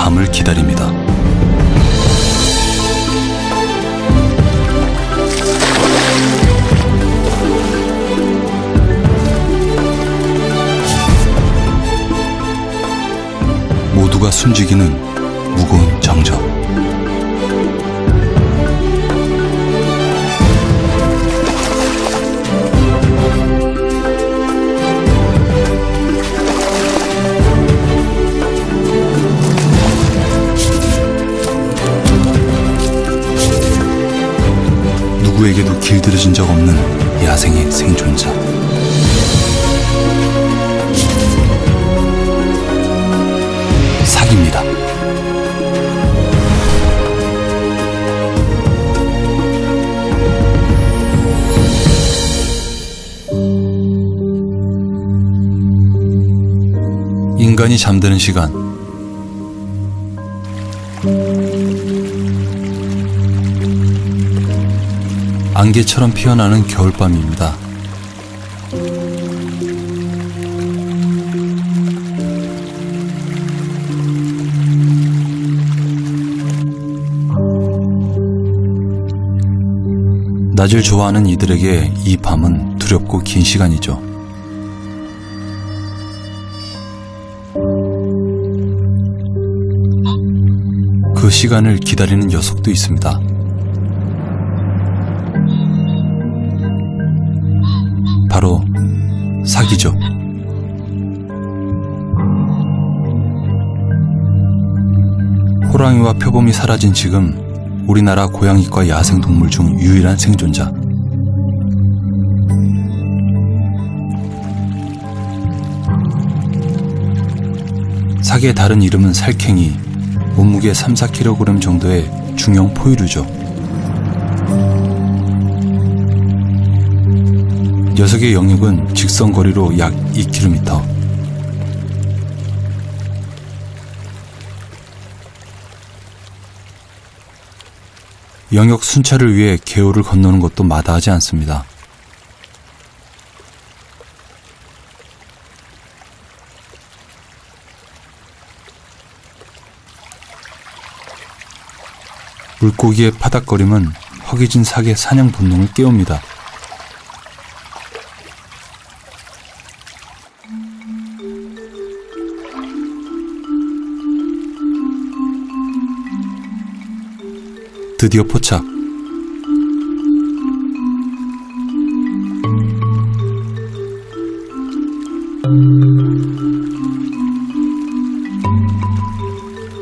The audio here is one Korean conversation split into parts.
밤을 기다립니다. 모두가 숨지기는 무거운 정적. 누구에게도 길들여진 적 없는 야생의 생존자. 사기입니다. 인간이 잠드는 시간. 안개처럼 피어나는 겨울밤입니다. 낮을 좋아하는 이들에게 이 밤은 두렵고 긴 시간이죠. 그 시간을 기다리는 녀석도 있습니다. 바로 사기죠. 호랑이와 표범이 사라진 지금 우리나라 고양이과 야생동물 중 유일한 생존자. 사기의 다른 이름은 살쾡이, 몸무게 3-4kg 정도의 중형 포유류죠. 녀석의 영역은 직선거리로 약 2km. 영역 순찰을 위해 개울을 건너는 것도 마다하지 않습니다. 물고기의 파닥거림은 허기진 사기의 사냥 본능을 깨웁니다. 드디어 포착.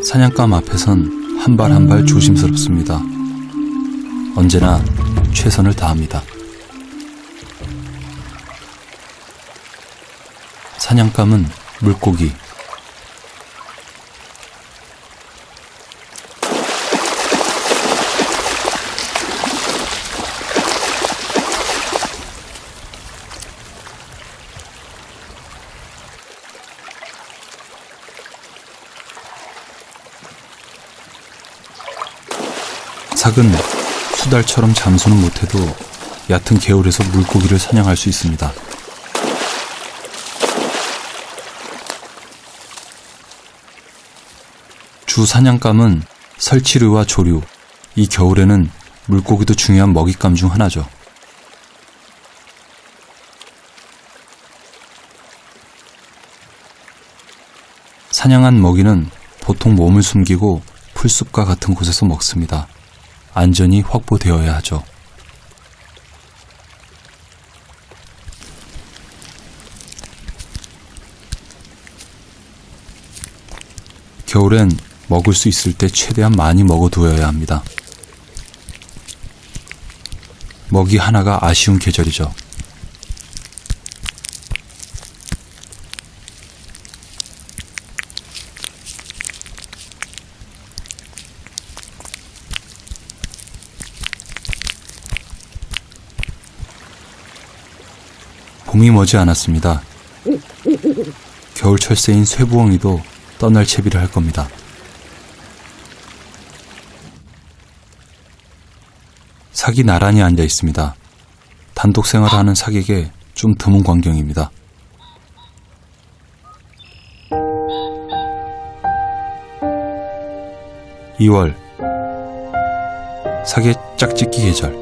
사냥감 앞에선 한 발 한 발 조심스럽습니다. 언제나 최선을 다합니다. 사냥감은 물고기. 삭은 수달처럼 잠수는 못해도 얕은 개울에서 물고기를 사냥할 수 있습니다. 주 사냥감은 설치류와 조류, 이 겨울에는 물고기도 중요한 먹잇감 중 하나죠. 사냥한 먹이는 보통 몸을 숨기고 풀숲과 같은 곳에서 먹습니다. 안전이 확보되어야 하죠. 겨울엔 먹을 수 있을 때 최대한 많이 먹어두어야 합니다. 먹이 하나가 아쉬운 계절이죠. 봄이 머지 않았습니다. 겨울 철새인 쇠부엉이도 떠날 채비를 할 겁니다. 삭이 나란히 앉아 있습니다. 단독 생활하는 삭에게 좀 드문 광경입니다. 2월 사계 짝짓기 계절.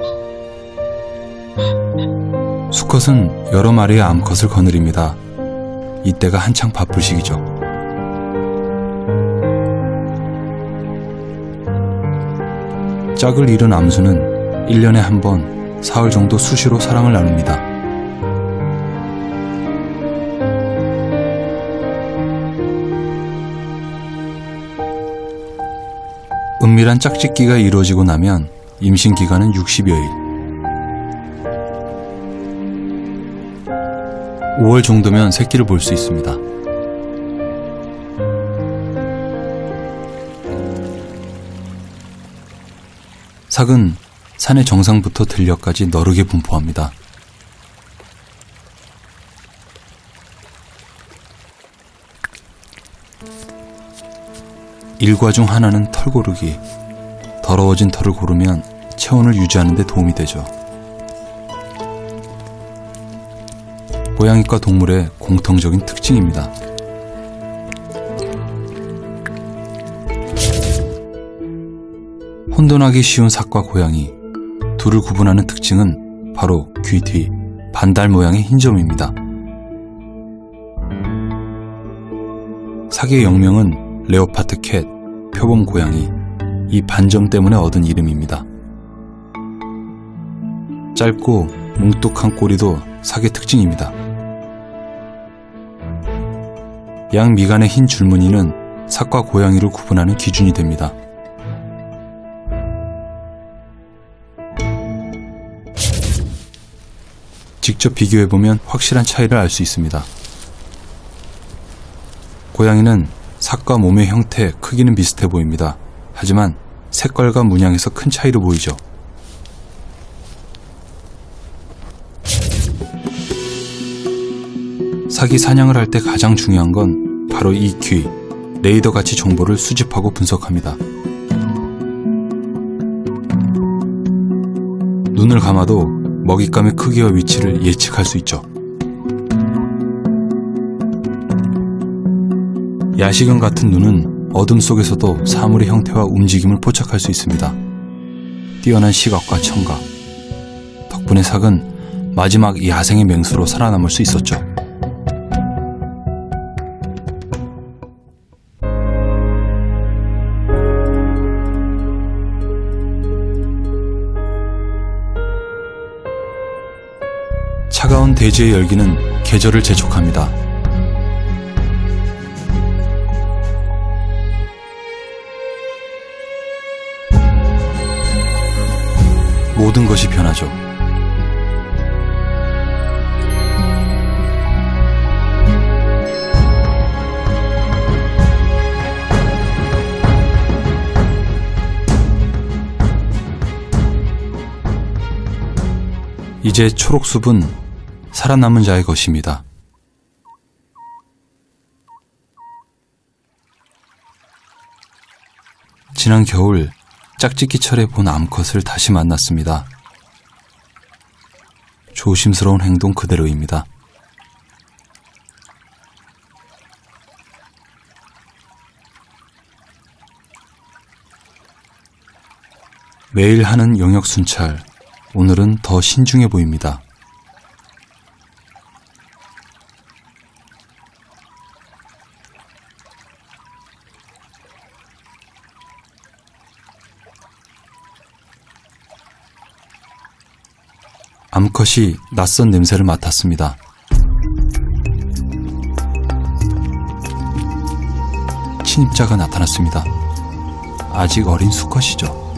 수컷은 여러 마리의 암컷을 거느립니다. 이때가 한창 바쁠 시기죠. 짝을 잃은 암수는 1년에 한 번 사흘 정도 수시로 사랑을 나눕니다. 은밀한 짝짓기가 이루어지고 나면 임신 기간은 60여일. 5월 정도면 새끼를 볼 수 있습니다. 삭은 산의 정상부터 들녘까지 너르게 분포합니다. 일과 중 하나는 털 고르기. 더러워진 털을 고르면 체온을 유지하는 데 도움이 되죠. 고양이과 동물의 공통적인 특징입니다. 혼돈하기 쉬운 삭과 고양이, 둘을 구분하는 특징은 바로 귀 뒤 반달 모양의 흰 점입니다. 삭의 영명은 레오파트 캣, 표범 고양이, 이 반점 때문에 얻은 이름입니다. 짧고 뭉뚝한 꼬리도 삭의 특징입니다. 양 미간의 흰 줄무늬는 삭과 고양이를 구분하는 기준이 됩니다. 직접 비교해보면 확실한 차이를 알 수 있습니다. 고양이는 삭과 몸의 형태, 크기는 비슷해 보입니다. 하지만 색깔과 문양에서 큰 차이로 보이죠. 삭이 사냥을 할 때 가장 중요한 건 바로 이 귀, 레이더같이 정보를 수집하고 분석합니다. 눈을 감아도 먹잇감의 크기와 위치를 예측할 수 있죠. 야시경 같은 눈은 어둠 속에서도 사물의 형태와 움직임을 포착할 수 있습니다. 뛰어난 시각과 청각. 덕분에 삭은 마지막 야생의 맹수로 살아남을 수 있었죠. 차가운 대지의 열기는 계절을 재촉합니다. 모든 것이 변하죠. 이제 초록숲은 살아남은 자의 것입니다. 지난 겨울 짝짓기철에 본 암컷을 다시 만났습니다. 조심스러운 행동 그대로입니다. 매일 하는 영역 순찰, 오늘은 더 신중해 보입니다. 암컷이 낯선 냄새를 맡았습니다. 침입자가 나타났습니다. 아직 어린 수컷이죠.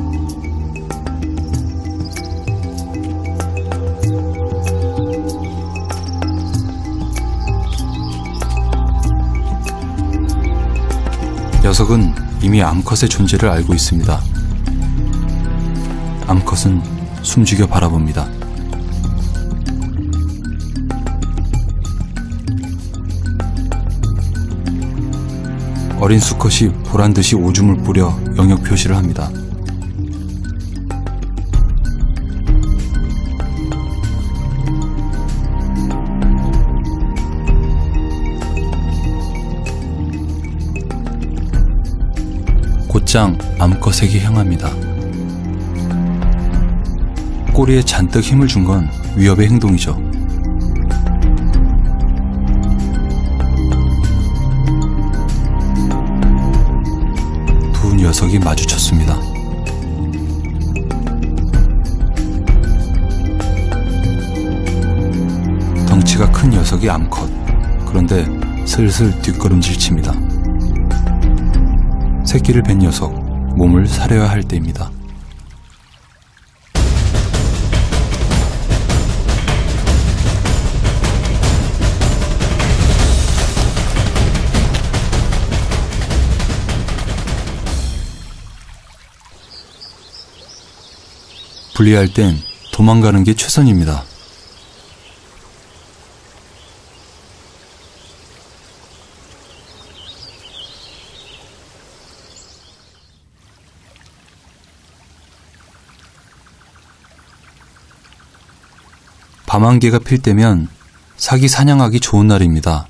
녀석은 이미 암컷의 존재를 알고 있습니다. 암컷은 숨죽여 바라봅니다. 어린 수컷이 보란듯이 오줌을 뿌려 영역 표시를 합니다. 곧 곧장 암컷에게 향합니다. 꼬리에 잔뜩 힘을 준 건 위협의 행동이죠. 두 녀석이 마주쳤습니다. 덩치가 큰 녀석이 암컷. 그런데 슬슬 뒷걸음질 칩니다. 새끼를 뵌 녀석, 몸을 사려야 할 때입니다. 분리할 땐 도망가는 게 최선입니다. 밤안개가 필 때면 사기 사냥하기 좋은 날입니다.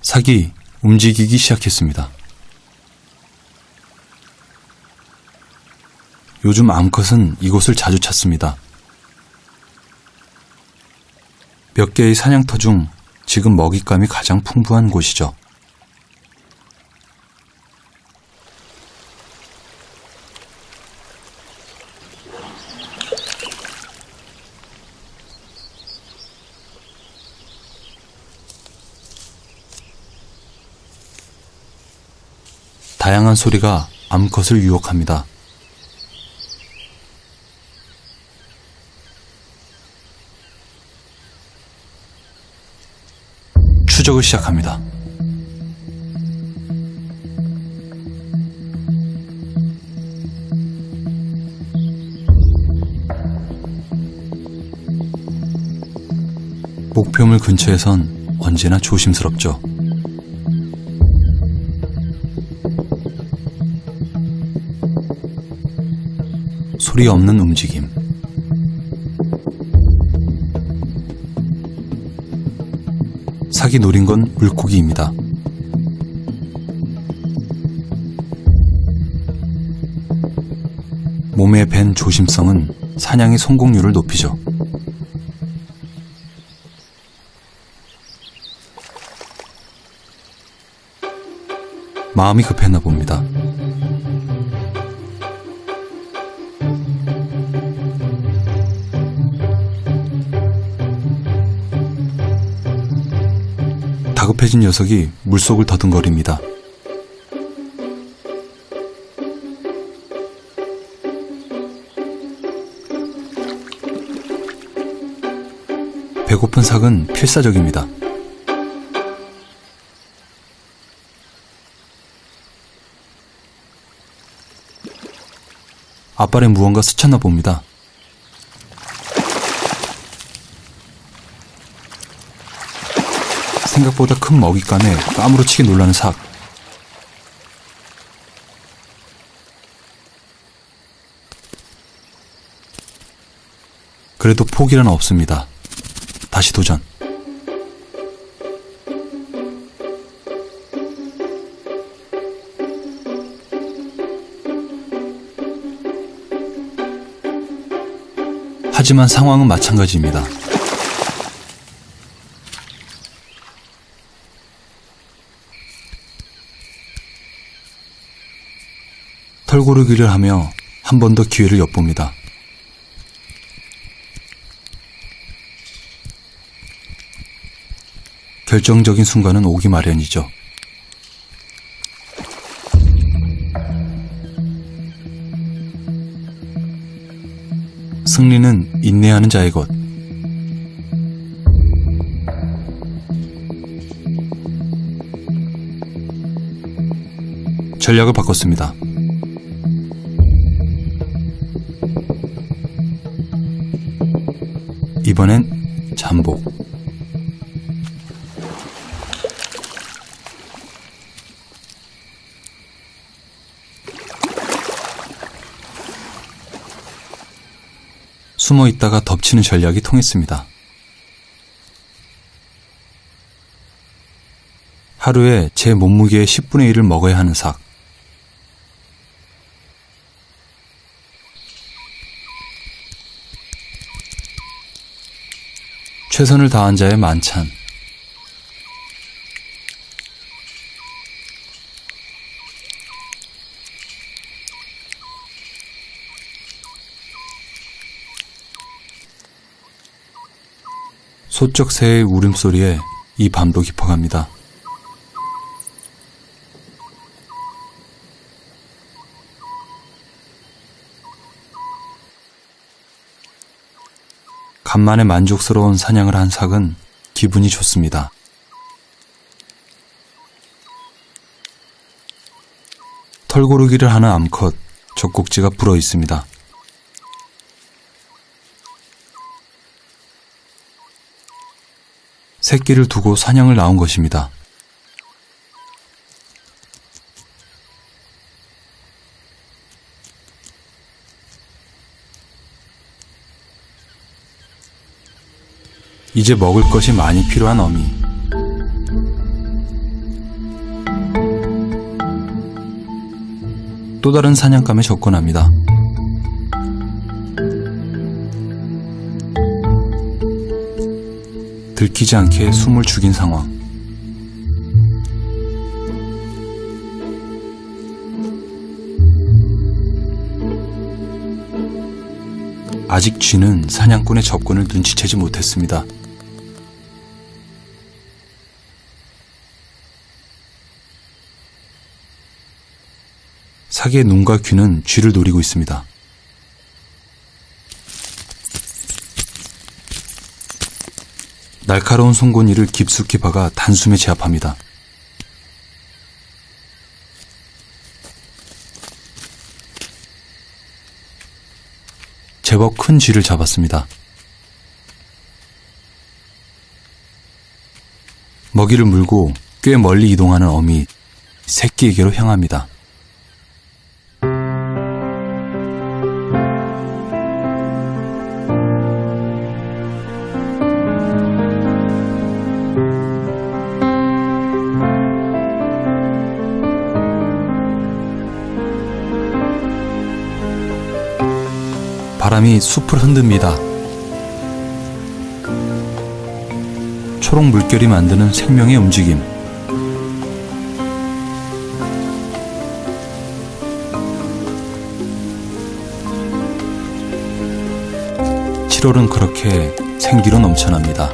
사기 움직이기 시작했습니다. 요즘 암컷은 이곳을 자주 찾습니다. 몇 개의 사냥터 중 지금 먹잇감이 가장 풍부한 곳이죠. 다양한 소리가 암컷을 유혹합니다. 추적을 시작합니다. 목표물 근처에선 언제나 조심스럽죠. 소리 없는 움직임. 사기 노린 건 물고기입니다. 몸에 밴 조심성은 사냥의 성공률을 높이죠. 마음이 급했나 봅니다. 다급해진 녀석이 물속을 더듬거립니다. 배고픈 삭은 필사적입니다. 앞발에 무언가 스쳤나 봅니다. 생각보다 큰 먹잇감에 까무러치게 놀라는 삭. 그래도 포기란 없습니다. 다시 도전. 하지만 상황은 마찬가지입니다. 털고르기를 하며 한 번 더 기회를 엿봅니다. 결정적인 순간은 오기 마련이죠. 승리는 인내하는 자의 것. 전략을 바꿨습니다. 이번엔 잠복. 숨어 있다가 덮치는 전략이 통했습니다. 하루에 제 몸무게의 10분의 1을 먹어야 하는 삭. 최선을 다한 자의 만찬. 소쩍 새의 울음소리에 이 밤도 깊어갑니다. 간만에 만족스러운 사냥을 한 삭은 기분이 좋습니다. 털고르기를 하는 암컷, 젖꼭지가 불어 있습니다. 새끼를 두고 사냥을 나온 것입니다. 이제 먹을 것이 많이 필요한 어미. 또 다른 사냥감에 접근합니다. 들키지 않게 숨을 죽인 상황. 아직 쥐는 사냥꾼의 접근을 눈치채지 못했습니다. 삭의 눈과 귀는 쥐를 노리고 있습니다. 날카로운 송곳니를 깊숙이 박아 단숨에 제압합니다. 제법 큰 쥐를 잡았습니다. 먹이를 물고 꽤 멀리 이동하는 어미, 새끼에게로 향합니다. 바람이 숲을 흔듭니다. 초록 물결이 만드는 생명의 움직임.7월은 그렇게 생기로 넘쳐납니다.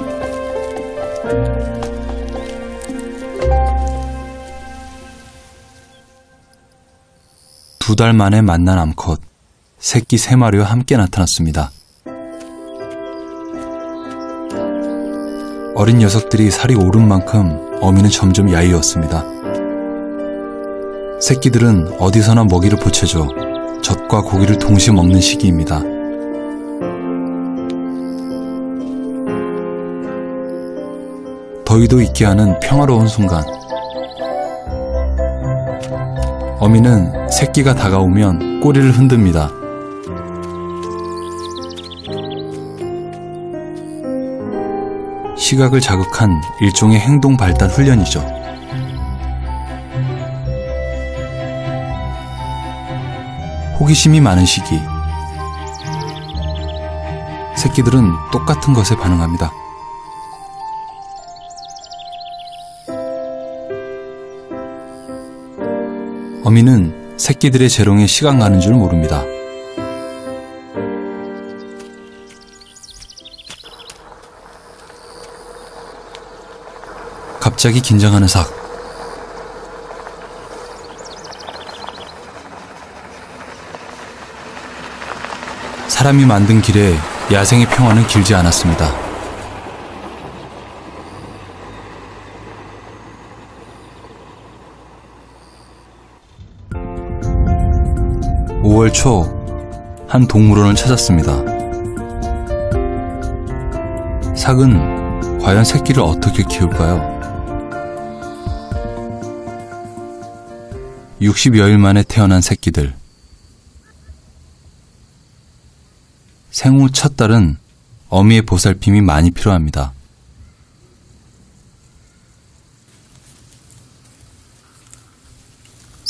두 달 만에 만난 암컷, 새끼 3마리와 함께 나타났습니다. 어린 녀석들이 살이 오른 만큼 어미는 점점 야위었습니다. 새끼들은 어디서나 먹이를 보채줘 젖과 고기를 동시에 먹는 시기입니다. 더위도 잊게 하는 평화로운 순간. 어미는 새끼가 다가오면 꼬리를 흔듭니다. 시각을 자극한 일종의 행동 발달 훈련이죠. 호기심이 많은 시기. 새끼들은 똑같은 것에 반응합니다. 어미는 새끼들의 재롱에 시간 가는 줄 모릅니다. 갑자기 긴장하는 삭. 사람이 만든 길에 야생의 평화는 길지 않았습니다. (5월) 초 한 동물원을 찾았습니다. 삭은 과연 새끼를 어떻게 키울까요? 60여일 만에 태어난 새끼들. 생후 첫 달은 어미의 보살핌이 많이 필요합니다.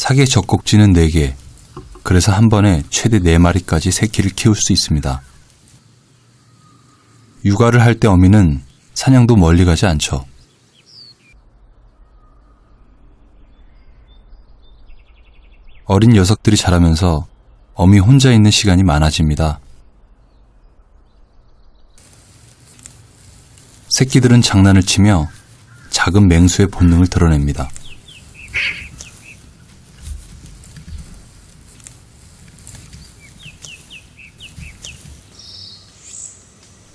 사계 젖꼭지는 4개, 그래서 한 번에 최대 4마리까지 새끼를 키울 수 있습니다. 육아를 할 때 어미는 사냥도 멀리 가지 않죠. 어린 녀석들이 자라면서 어미 혼자 있는 시간이 많아집니다. 새끼들은 장난을 치며 작은 맹수의 본능을 드러냅니다.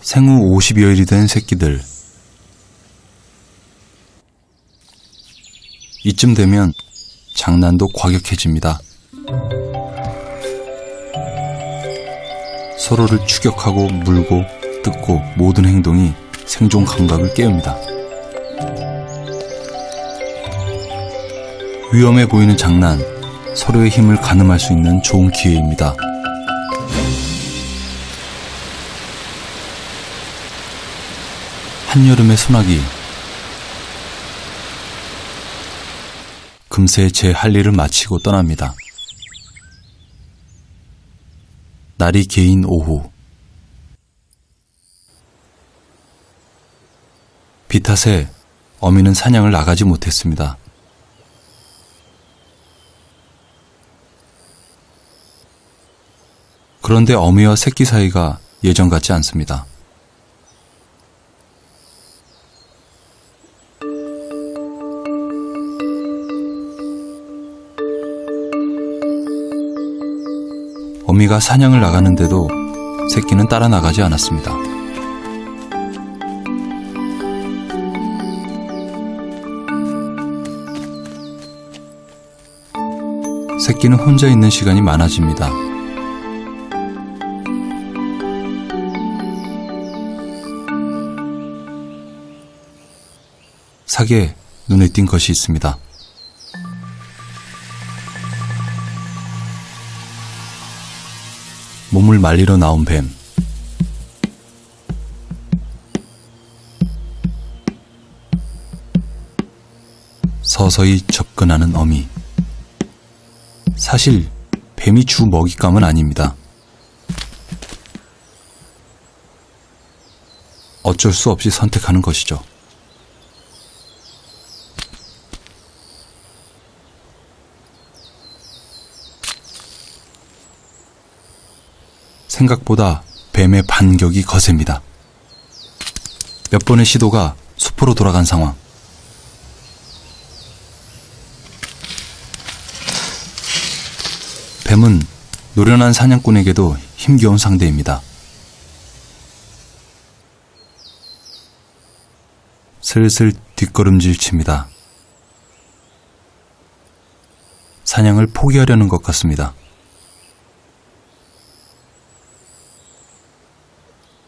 생후 50여일이 된 새끼들. 이쯤 되면 장난도 과격해집니다. 서로를 추격하고 물고 뜯고 모든 행동이 생존 감각을 깨웁니다. 위험해 보이는 장난, 서로의 힘을 가늠할 수 있는 좋은 기회입니다. 한여름의 소나기. 금세 제 할 일을 마치고 떠납니다. 날이 개인 오후. 비 탓에 어미는 사냥을 나가지 못했습니다. 그런데 어미와 새끼 사이가 예전 같지 않습니다. 어미가 사냥을 나가는데도 새끼는 따라 나가지 않았습니다. 새끼는 혼자 있는 시간이 많아집니다. 사계에 눈에 띈 것이 있습니다. 몸을 말리러 나온 뱀. 서서히 접근하는 어미. 사실 뱀이 주 먹잇감은 아닙니다. 어쩔 수 없이 선택하는 것이죠. 생각보다 뱀의 반격이 거셉니다. 몇 번의 시도가 수포로 돌아간 상황. 뱀은 노련한 사냥꾼에게도 힘겨운 상대입니다. 슬슬 뒷걸음질 칩니다. 사냥을 포기하려는 것 같습니다.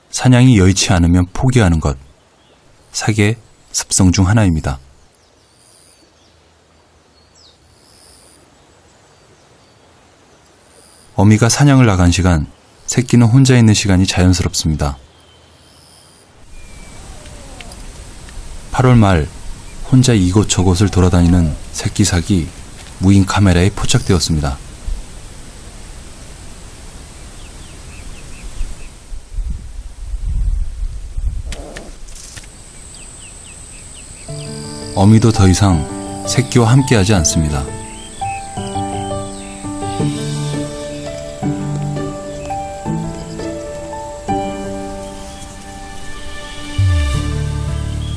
사냥이 여의치 않으면 포기하는 것, 사계의 습성 중 하나입니다. 어미가 사냥을 나간 시간, 새끼는 혼자 있는 시간이 자연스럽습니다. 8월 말 혼자 이곳저곳을 돌아다니는 새끼 사기 무인 카메라에 포착되었습니다. 어미도 더 이상 새끼와 함께하지 않습니다.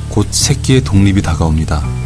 곧 새끼의 독립이 다가옵니다.